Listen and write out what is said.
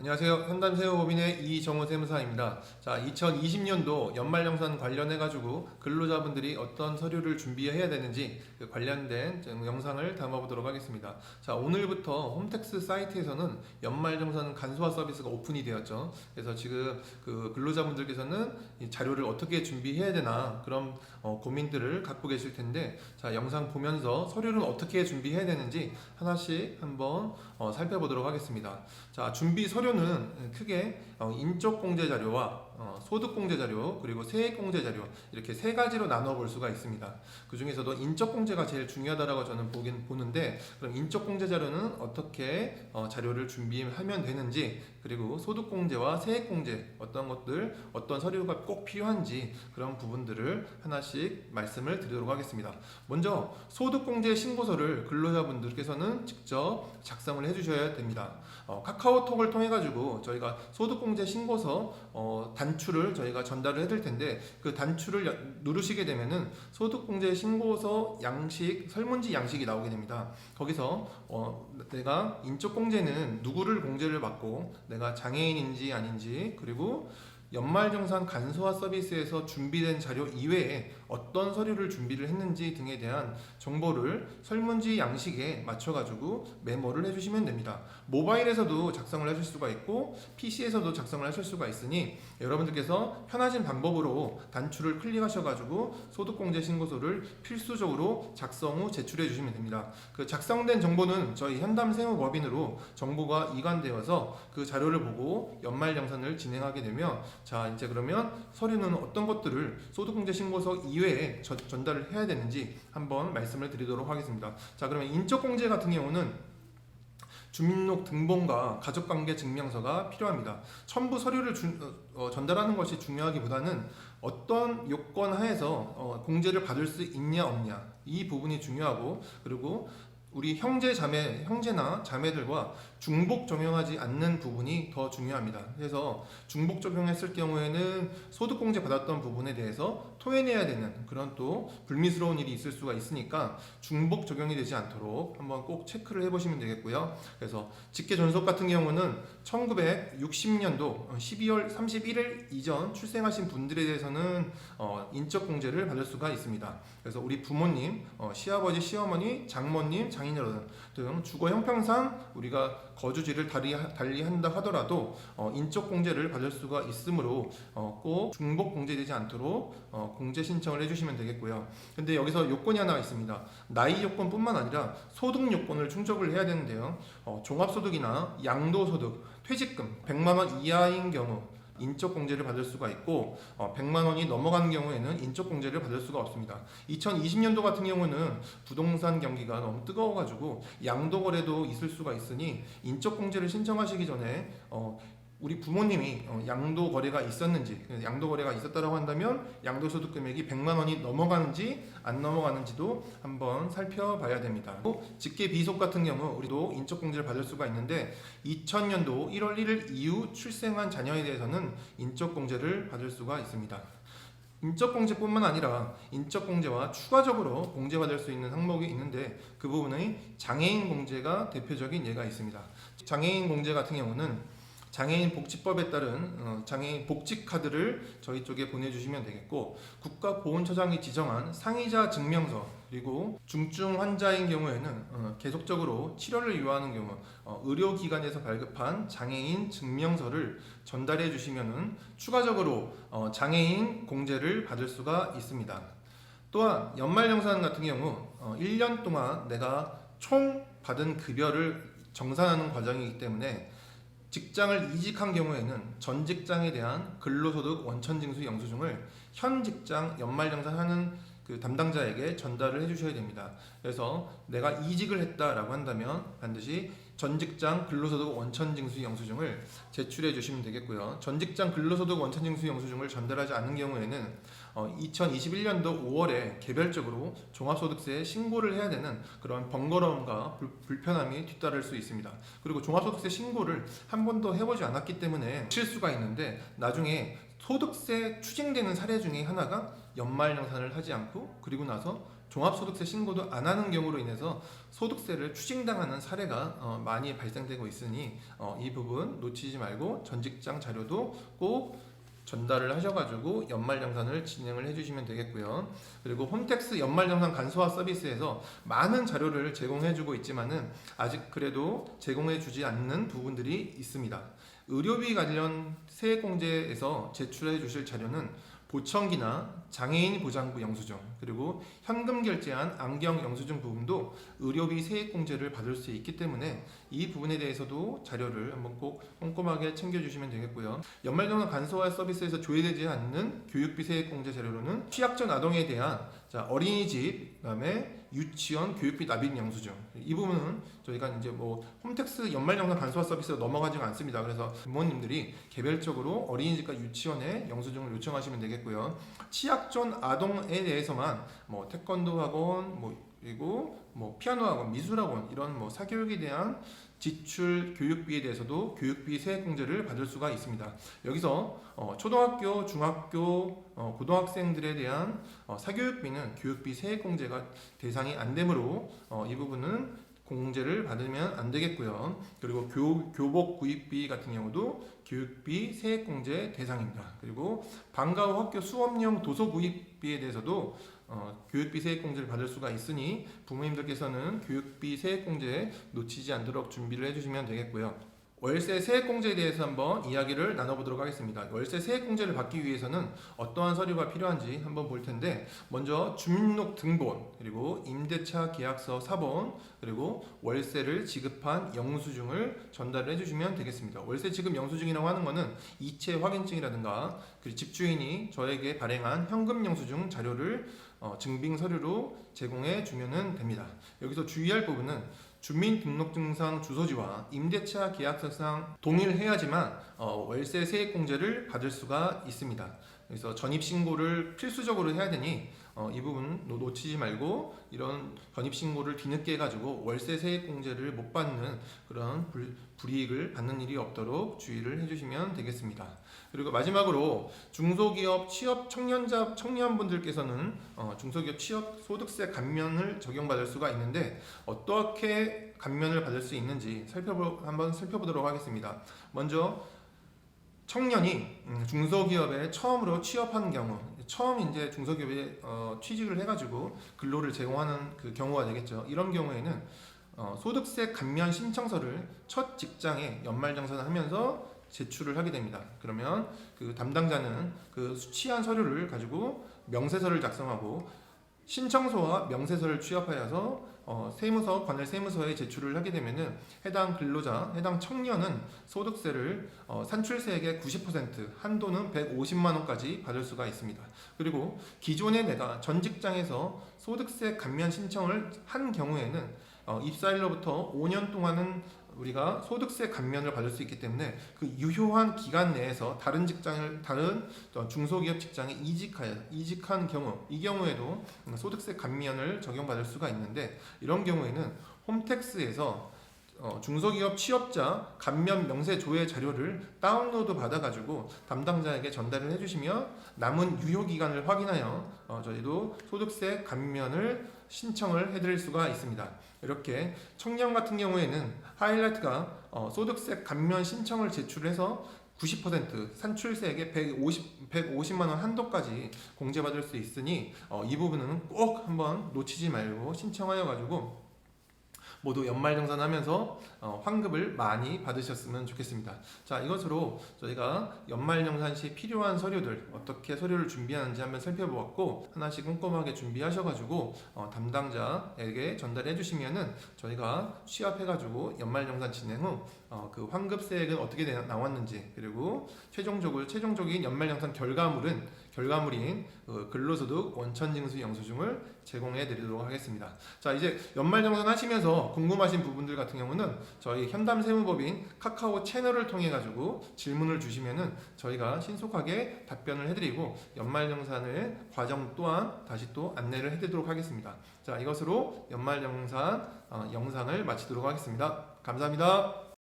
안녕하세요. 현담세무법인의 이정호 세무사입니다. 자, 2020년도 연말정산 관련해가지고 근로자분들이 어떤 서류를 준비해야 되는지 그 관련된 영상을 담아보도록 하겠습니다. 자, 오늘부터 홈택스 사이트에서는 연말정산 간소화 서비스가 오픈이 되었죠. 그래서 지금 그 근로자분들께서는 이 자료를 어떻게 준비해야 되나 그런 고민들을 갖고 계실 텐데, 자, 영상 보면서 서류는 어떻게 준비해야 되는지 하나씩 한번 살펴보도록 하겠습니다. 자, 준비 서류는 크게 인적공제 자료와 소득공제 자료 그리고 세액공제 자료 이렇게 세 가지로 나눠 볼 수가 있습니다. 그 중에서도 인적공제가 제일 중요하다고 저는 보는데, 그럼 인적공제 자료는 어떻게 자료를 준비하면 되는지, 그리고 소득공제와 세액공제 어떤 서류가 꼭 필요한지 그런 부분들을 하나씩 말씀을 드리도록 하겠습니다. 먼저 소득공제 신고서를 근로자분들께서는 직접 작성을 해주셔야 됩니다. 카카오톡을 통해 가지고 저희가 소득공제 신고서 단추를 저희가 전달을 해드릴 텐데, 그 단추를 누르시게 되면은 소득공제 신고서 양식 설문지 양식이 나오게 됩니다. 거기서 내가 인적공제는 누구를 공제를 받고 내가 장애인인지 아닌지, 그리고 연말정산 간소화 서비스에서 준비된 자료 이외에 어떤 서류를 준비를 했는지 등에 대한 정보를 설문지 양식에 맞춰가지고 메모를 해주시면 됩니다. 모바일에서도 작성을 하실 수가 있고 PC에서도 작성을 하실 수가 있으니, 여러분들께서 편하신 방법으로 단추를 클릭하셔가지고 소득공제 신고서를 필수적으로 작성 후 제출해 주시면 됩니다. 그 작성된 정보는 저희 현담세무법인으로 정보가 이관되어서 그 자료를 보고 연말정산을 진행하게 되면, 자, 이제 그러면 서류는 어떤 것들을 소득공제 신고서 이외에 전달을 해야 되는지 한번 말씀을 드리도록 하겠습니다. 자, 그러면 인적공제 같은 경우는 주민등록 등본과 가족관계 증명서가 필요합니다. 첨부 서류를 전달하는 것이 중요하기보다는 어떤 요건 하에서 공제를 받을 수 있냐 없냐 이 부분이 중요하고, 그리고 우리 형제나 자매들과 중복 적용하지 않는 부분이 더 중요합니다. 그래서 중복 적용했을 경우에는 소득공제 받았던 부분에 대해서 토해내야 되는 그런 또 불미스러운 일이 있을 수가 있으니까 중복 적용이 되지 않도록 한번 꼭 체크를 해보시면 되겠고요. 그래서 직계존속 같은 경우는 1960년도 12월 31일 이전 출생하신 분들에 대해서는 인적공제를 받을 수가 있습니다. 그래서 우리 부모님, 시아버지, 시어머니, 장모님, 장인어른 등 주거 형평상 우리가 거주지를 달리한다 하더라도 인적공제를 받을 수가 있으므로 꼭 중복 공제되지 않도록 공제 신청을 해주시면 되겠고요. 근데 여기서 요건이 하나 있습니다. 나이 요건뿐만 아니라 소득 요건을 충족을 해야 되는데요. 종합소득이나 양도소득, 퇴직금 100만 원 이하인 경우 인적공제를 받을 수가 있고, 100만 원이 넘어가는 경우에는 인적공제를 받을 수가 없습니다. 2020년도 같은 경우는 부동산 경기가 너무 뜨거워가지고 양도거래도 있을 수가 있으니 인적공제를 신청하시기 전에 우리 부모님이 양도거래가 있었는지, 양도거래가 있었다고 한다면 양도소득 금액이 100만 원이 넘어가는지 안 넘어가는지도 한번 살펴봐야 됩니다. 직계비속 같은 경우 우리도 인적공제를 받을 수가 있는데, 2000년도 1월 1일 이후 출생한 자녀에 대해서는 인적공제를 받을 수가 있습니다. 인적공제뿐만 아니라 인적공제와 추가적으로 공제받을 수 있는 항목이 있는데, 그 부분의 장애인 공제가 대표적인 예가 있습니다. 장애인 공제 같은 경우는 장애인 복지법에 따른 장애인 복지 카드를 저희 쪽에 보내주시면 되겠고, 국가보훈처장이 지정한 상의자 증명서, 그리고 중증 환자인 경우에는 계속적으로 치료를 요하는 경우 의료기관에서 발급한 장애인 증명서를 전달해 주시면 추가적으로 장애인 공제를 받을 수가 있습니다. 또한 연말정산 같은 경우 1년 동안 내가 총 받은 급여를 정산하는 과정이기 때문에 직장을 이직한 경우에는 전 직장에 대한 근로소득 원천징수 영수증을 현 직장 연말정산하는 그 담당자에게 전달을 해주셔야 됩니다. 그래서 내가 이직을 했다라고 한다면 반드시 전 직장 근로소득 원천징수 영수증을 제출해 주시면 되겠고요. 전 직장 근로소득 원천징수 영수증을 전달하지 않는 경우에는 2021년도 5월에 개별적으로 종합소득세에 신고를 해야 되는 그런 번거로움과 불편함이 뒤따를 수 있습니다. 그리고 종합소득세 신고를 한 번도 해보지 않았기 때문에 실수가 있는데, 나중에 소득세 추징되는 사례 중에 하나가 연말정산을 하지 않고 그리고 나서 종합소득세 신고도 안 하는 경우로 인해서 소득세를 추징당하는 사례가 많이 발생되고 있으니 이 부분 놓치지 말고 전 직장 자료도 꼭 전달을 하셔가지고 연말정산을 진행을 해주시면 되겠고요. 그리고 홈택스 연말정산 간소화 서비스에서 많은 자료를 제공해주고 있지만은 아직 그래도 제공해주지 않는 부분들이 있습니다. 의료비 관련 세액공제에서 제출해 주실 자료는 보청기나 장애인 보장부 영수증, 그리고 현금 결제한 안경 영수증 부분도 의료비 세액공제를 받을 수 있기 때문에 이 부분에 대해서도 자료를 한번 꼭 꼼꼼하게 챙겨주시면 되겠고요. 연말정산 간소화 서비스에서 조회되지 않는 교육비 세액공제 자료로는 취약전 아동에 대한 어린이집, 그다음에 유치원 교육비 납입 영수증, 이 부분은 저희가 이제 홈택스 연말정산 간소화 서비스로 넘어가지가 않습니다. 그래서 부모님들이 개별적으로 어린이집과 유치원에 영수증을 요청하시면 되겠고요. 취약전 아동에 대해서만 태권도 학원, 그리고 피아노 학원, 미술 학원, 이런 사교육에 대한 지출 교육비에 대해서도 교육비 세액공제를 받을 수가 있습니다. 여기서 초등학교, 중학교, 고등학생들에 대한 사교육비는 교육비 세액공제가 대상이 안 되므로 이 부분은 공제를 받으면 안 되겠고요. 그리고 교복 구입비 같은 경우도 교육비 세액공제 대상입니다. 그리고 방과 후 학교 수업용 도서 구입비에 대해서도 교육비 세액공제를 받을 수가 있으니 부모님들께서는 교육비 세액공제 놓치지 않도록 준비를 해주시면 되겠고요. 월세 세액공제에 대해서 한번 이야기를 나눠보도록 하겠습니다. 월세 세액공제를 받기 위해서는 어떠한 서류가 필요한지 한번 볼 텐데, 먼저 주민등록 등본, 그리고 임대차 계약서 사본, 그리고 월세를 지급한 영수증을 전달을 해주시면 되겠습니다. 월세 지급 영수증이라고 하는 것은 이체 확인증이라든가 그리고 집주인이 저에게 발행한 현금 영수증 자료를 증빙 서류로 제공해 주면 됩니다. 여기서 주의할 부분은 주민등록증상 주소지와 임대차 계약서상 동일해야지만 월세 세액공제를 받을 수가 있습니다. 그래서 전입신고를 필수적으로 해야 되니 이 부분 놓치지 말고 이런 전입신고를 뒤늦게 해가지고 월세 세액공제를 못 받는 그런 불이익을 받는 일이 없도록 주의를 해주시면 되겠습니다. 그리고 마지막으로 중소기업 취업 청년분들께서는 중소기업 취업 소득세 감면을 적용받을 수가 있는데, 어떻게 감면을 받을 수 있는지 한번 살펴보도록 하겠습니다. 먼저 청년이 중소기업에 처음으로 취업한 경우, 처음 이제 중소기업에 취직을 해가지고 근로를 제공하는 그 경우가 되겠죠. 이런 경우에는 소득세 감면 신청서를 첫 직장에 연말정산을 하면서 제출을 하게 됩니다. 그러면 그 담당자는 그 수취한 서류를 가지고 명세서를 작성하고 신청서와 명세서를 취합하여서 세무서, 관할 세무서에 제출을 하게 되면은 해당 근로자, 해당 청년은 소득세를 산출세액의 90%, 한도는 150만 원까지 받을 수가 있습니다. 그리고 기존에 내가 전 직장에서 소득세 감면 신청을 한 경우에는 입사일로부터 5년 동안은 우리가 소득세 감면을 받을 수 있기 때문에 그 유효한 기간 내에서 다른 중소기업 직장에 이직한 경우, 이 경우에도 소득세 감면을 적용받을 수가 있는데, 이런 경우에는 홈택스에서 중소기업 취업자 감면 명세 조회 자료를 다운로드 받아가지고 담당자에게 전달을 해주시면 남은 유효 기간을 확인하여 저희도 소득세 감면을 신청을 해드릴 수가 있습니다. 이렇게 청년 같은 경우에는 하이라이트가 소득세 감면 신청을 제출해서 90% 산출세액의 150만 원 한도까지 공제받을 수 있으니 이 부분은 꼭 한번 놓치지 말고 신청하여 가지고 모두 연말정산하면서 환급을 많이 받으셨으면 좋겠습니다. 자, 이것으로 저희가 연말정산 시 필요한 서류들, 어떻게 서류를 준비하는지 한번 살펴보았고, 하나씩 꼼꼼하게 준비하셔가지고 담당자에게 전달해 주시면은 저희가 취합해가지고 연말정산 진행 후 그 환급세액은 어떻게 나왔는지, 그리고 최종적인 연말정산 결과물인 근로소득 원천징수 영수증을 제공해 드리도록 하겠습니다. 자, 이제 연말정산 하시면서 궁금하신 부분들 같은 경우는 저희 현담세무법인 카카오 채널을 통해 가지고 질문을 주시면은 저희가 신속하게 답변을 해드리고 연말정산의 과정 또한 다시 또 안내를 해드리도록 하겠습니다. 자, 이것으로 연말정산 영상을 마치도록 하겠습니다. 감사합니다.